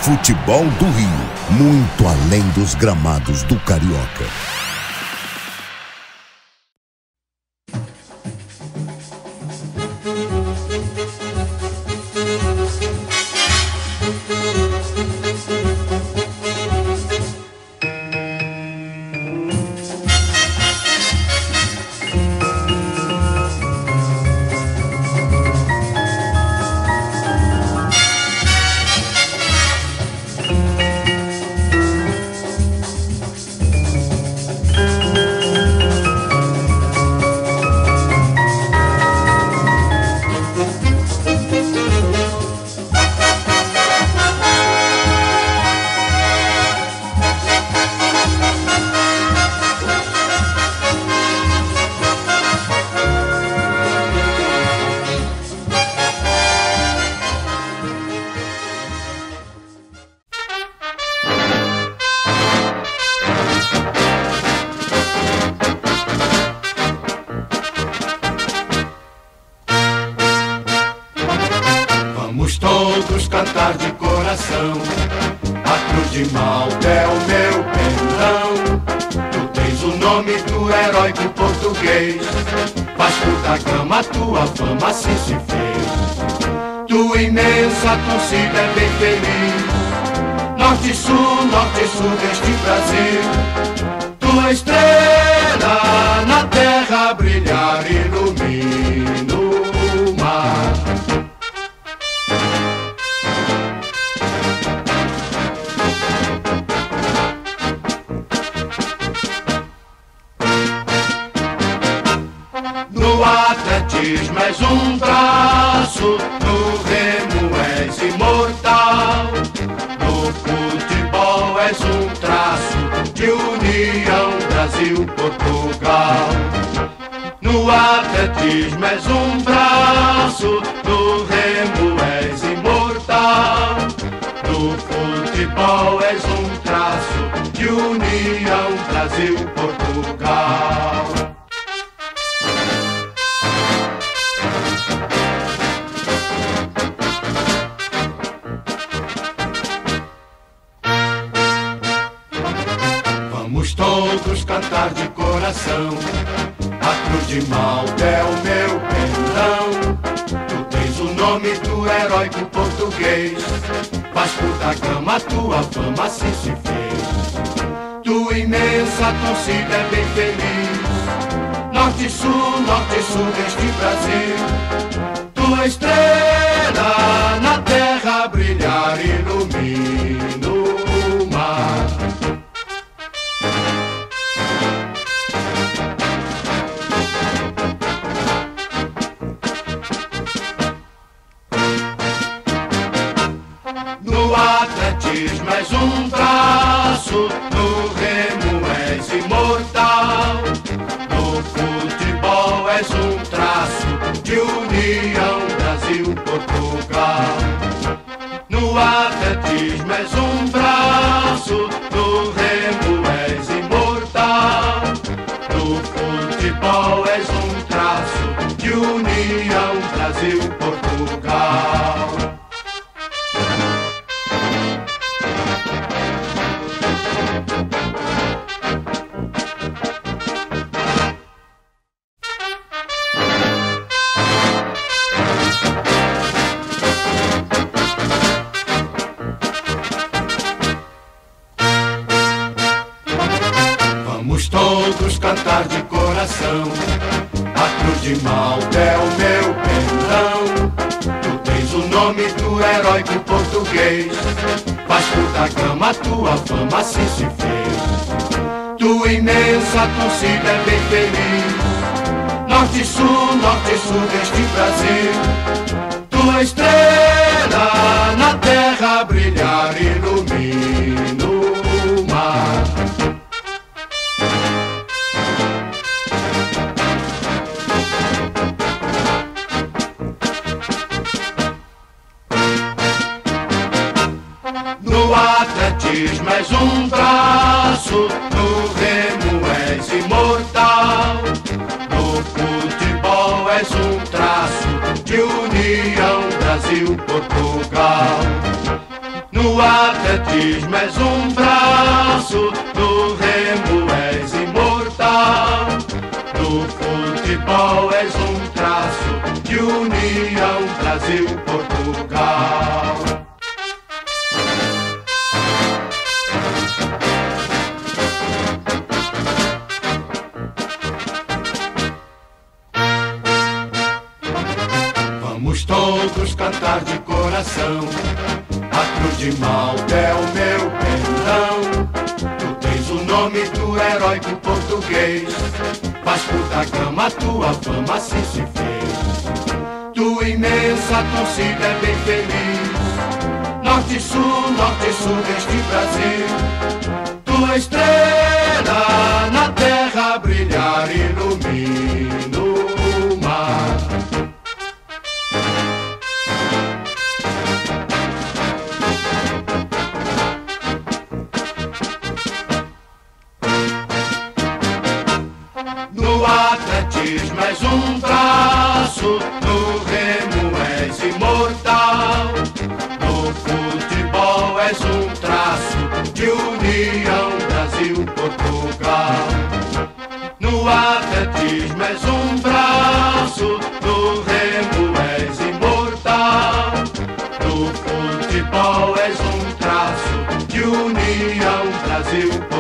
Futebol do Rio, muito além dos gramados do Carioca. Vamos todos cantar de coração, a cruz de Malta é o meu pendão. Tu tens o nome do heróico português, Vasco da Gama, a tua fama assim se fez. Tua imensa torcida é bem feliz, norte e sul deste Brasil. Tua estrela na terra a brilhar ilumina o mar. No atletismo és um braço, no remo és imortal. No futebol és um traço de união Brasil-Portugal. No atletismo és um braço, no remo és imortal. No futebol és um traço de união Brasil-Portugal. Vamos todos cantar de coração, a cruz de Malta é o meu pendão. Tu tens o nome do heróico português, Vasco da Gama, a tua fama assim se fez. Tua imensa torcida é bem feliz, norte e sul deste Brasil. Tua estrela na terra a brilhar ilumina o mar. No atletismo és um braço, no remo és imortal. No futebol és um traço de união Brasil-Portugal. No atletismo és um braço, no remo és imortal. No futebol és um traço de união Brasil-Portugal. Vamos todos cantar de coração, a cruz de Malta é o meu pendão. Tu tens o nome do heróico português, Vasco da Gama, a tua fama assim se fez. Tua imensa torcida é bem feliz, norte e sul deste Brasil. Tua estrela na terra a brilhar ilumina o mar. No atletismo és um braço, no remo és imortal. No futebol és um traço de união Brasil-Portugal. No No atletismo és um braço, no remo és imortal. No futebol és um traço de união Brasil-Portugal. Vamos todos cantar de coração. A cruz de Malta é o meu pendão. Tu tens o nome do heróico português. Vasco da Gama, tua fama assim se fez. Tua imensa torcida é bem feliz. Norte e sul deste Brasil. Tua estrela na terra brilhar ilumina o mar. No atletismo és um braço, no remo és imortal. No futebol és um traço de união Brasil-Portugal. No atletismo és um braço, no remo és imortal. No futebol és um traço de união Brasil-Portugal.